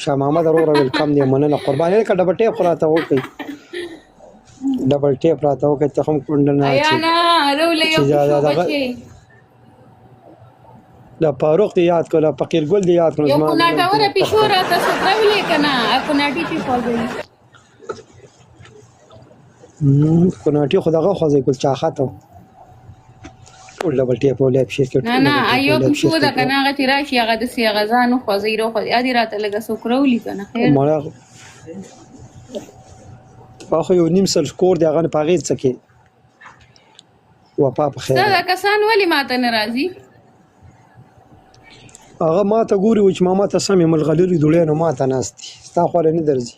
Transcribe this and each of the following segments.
شاه محمد وروره ویلکم دی مننه قرباني که ډبل ټیپ راته وکړي ډبل ټیپ راته وکړي ته هم کونډه نه ایا نه رولې یو بچي دا فاروق دی یاد کړه فقیر ګل دی یاد کړه یو کوناټا وره پښو راته سوترولې کنه کوناټي چې فال دی کوناټي خدغه خوځي ګل چاخته ټول ډبل ټیپ ولې په شي کې نه ایو پښو دا کنه هغه چې راشي هغه د سیغزانو خوځیرو خو ادي راته لګه سوکرولې کنه خیر مړه واخو یو نیم سل سکور دی هغه په غیر څه کې وپا په خیر دا کسان ولی ماته ناراضي هغه ما ته ګوري چې ماما ته سمې ملغلري دوړې نو ما ته ناستي ستا خو نه درځي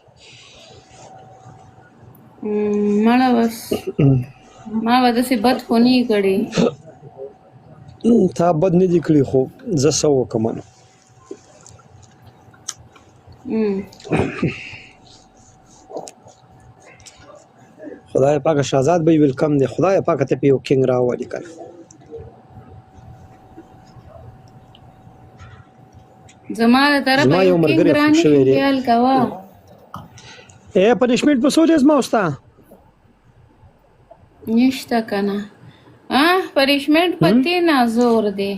مړه بس ما ودا سي بد کو نه کړي تا بد نه دي کړی خو زه سو کوم خدای پاک شهزاد به ویلکم دی خدای پاک ته په یو کینګ راوړي کړه زماره طرف یو کینګ خیال کوا اے پنشمنت په سوجز ما وستا نشته کنه پنشمنت پتی نه زور دی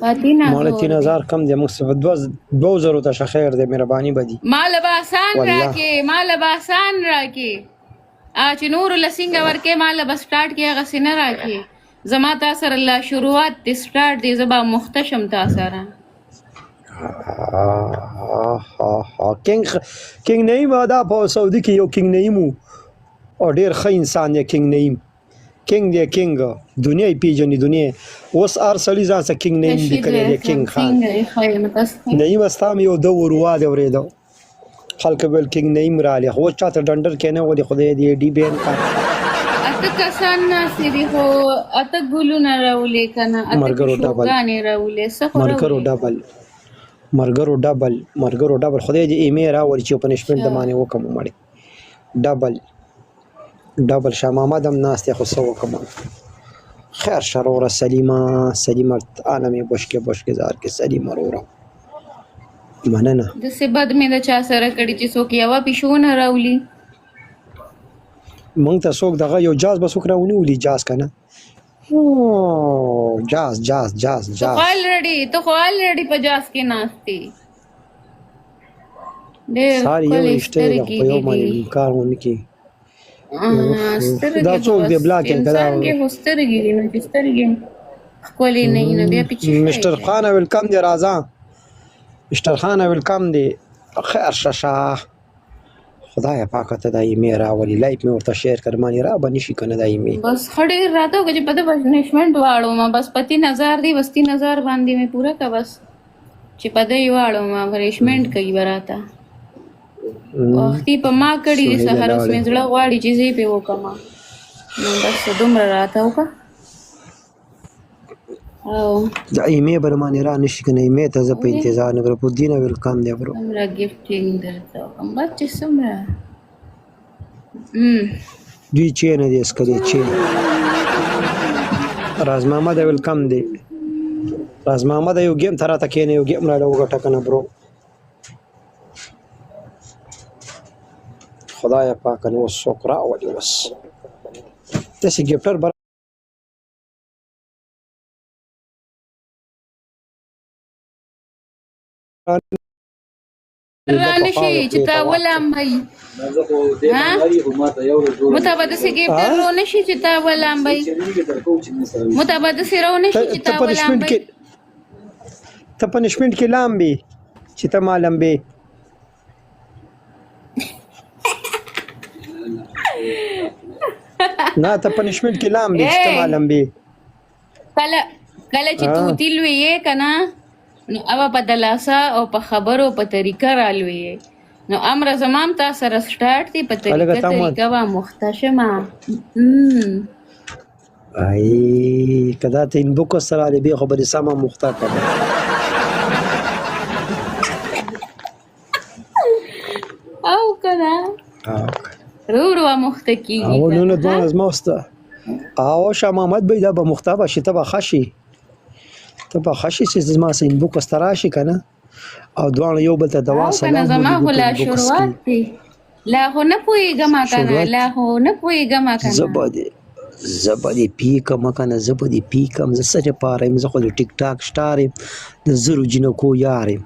پتی نه مال 3000 کم دی مصطفی 2000 ته خیر دی مهرباني بدی مال باسان راکې چې نور لسنګ ورکه مال بس سٹارټ کې هغه سینه راکې زما تاسو الله شروعات د سٹارټ دی زبا مختشم تاسو کینګ نیم دا په سعودي کې یو کینګ نیمو او ډیر ښه انسان دی کینګ نیم کینګ دی کینګ دنیا پیژنې دنیا اوس ار سړي ځان څخه کینګ نیم دی کړی دی کینګ خان نیم استام یو د وروا دی ورېدو خلک بل کینګ نیم را لې خو چاته ډندر کنه ولې خدای دې ډی بین کا اته کسان ناسری هو اته ګلو نه راولې کنه اته شوګانې راولې سخه مرګرو ډبل خدای دې ایمه راول چې پنشمنت د معنی وکم مړي ډبل شاه محمد هم ناست خو سو وکم خیر شرور سلیمه عالمي بشکه زار کې سلیمه رورا مننه د څه بد مې د چا سره کړي چې څوک یو پښونه راولي مونږ ته څوک دغه یو جاز بس وکړونی ولي جاز کنه جاز تو already په جاز کې ناشتي ساری یو رشته په یو باندې کارونه کې دا څوک دی بلاک کړه څنګه هسترګي نه هسترګي خولي نه بیا پچې مستر خان ویلکم دی راځه مستر خان ویلکم دی خیر شاشه خدای پاک ته دایمي راولي لایک مې ورته شیر کړ مانی را باندې شي کنه دایمي بس خړې راته چې په پنشمنت واړو ما بس پتی نظر دی بس 3000 باندې مې پورا کا بس چې په دې واړو ما پنشمنت کوي براته وختي په ما کړي سحر اوس مې زړه غواړي چې زی په وکما نو بس دومره راته وکا او دایمي برمانه را نشي کنه ایمه ته زه په انتظار نه پر دینه ویلکم دی برو همرا گیفټینګ درته کوم بچ سمره دوی چې نه دي اسکلي چې راز محمد ویلکم دی راز محمد یو گیم ترا ته کینه یو گیم را لوګه ټکنه برو خدای پاک نو شکر او دی وس تاسو گیفټر رانشي چې تا ولامبي متابده سي گیفټر رو نشي چې تا ولامبي متابده سي رو نشي چې تا ولامبي ته پنشمنت کې لامبي چې ته مالامبي نه ته پنشمنت کې لامبي چې ته مالامبي کله چې تو تلوي کنه نو اوبه په دلاسه او په خبرو په طریقه رالوي نو امر زمام تا سره سٹارټ دی په طریقه وا محتشمه ای کدا ته ان بوکو سره دی به خبرې سم مختکه او کدا رو مختکی او نو دوه از ماسته او شاه محمد به دا به مختبه شته به خشي ته به خشي چې زما سین بوکو ستراشي کنه او دواړه یو بل ته دوا او کنه سلام زما خو لا ولګو په بوکس شروعات کې. دی لا خو نه پوهېږم کنه شروعات؟ لا خو نه پوهېږم کنه زه به دې پیکم کنه زه به دې پیکم. زه څه دپاره یم؟ زه خو د ټیک ټاک سټار یم، د زرو جینکو یار یم.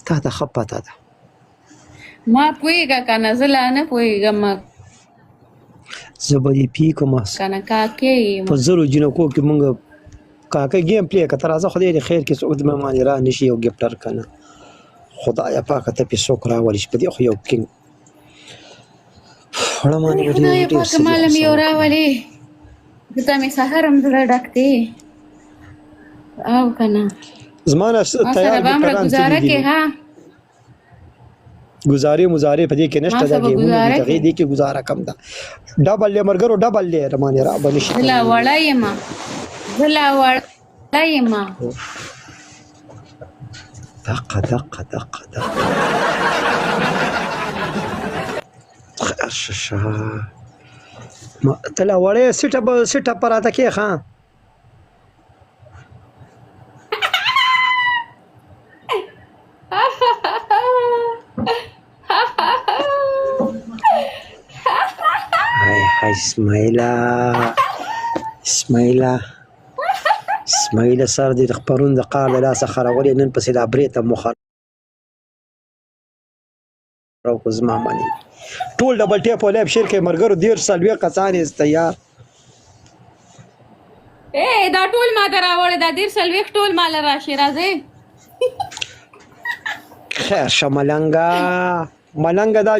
تا ته ښه پته ده. ما پوهېږه کنه زه لا نه پوهېږم زه به دې پیکم کنه کاکې په زرو جینکو کې مونږ کاکه گیم پلی که ته راځه خدای دې خیر کې څوک د مهماني را نشي یو ګفټر کنه. خدایه پاکه ته پې څوک راولي چې په دې خو یو کینګ وړمانې به خدای ډېر پاکه ماله مې یو راولې دته مې سهار هم زړه ډک دی او کنه زما نه ما سره تیار به همره ګفټران ګزاره څه کې دي ها ګزارې مزارې په دې کې نشته ما دا سره به ګیمونه ګزاره دي دغې کې. دې کې ګزاره کم ده. ډبل دی ملګرو ډبل دی رمانې را به نشي زه لا وړه یم زه لا وړه یم دقه دقه دقه دقه خیر شه ته لا وړې سټه په راته کې ښه هاي اسماعیله سر دې خپرون د قار له لاسه خرولې نن پسې دا برېته مو خراب کو زما مني ټول ډبل ټیپ او لیب شیر کې مرګرو 1.5 کسان یې تیار دا ټول ما ته راوړې دا 1.5 ټول مال راشي راځي خیر شه ملنګه دا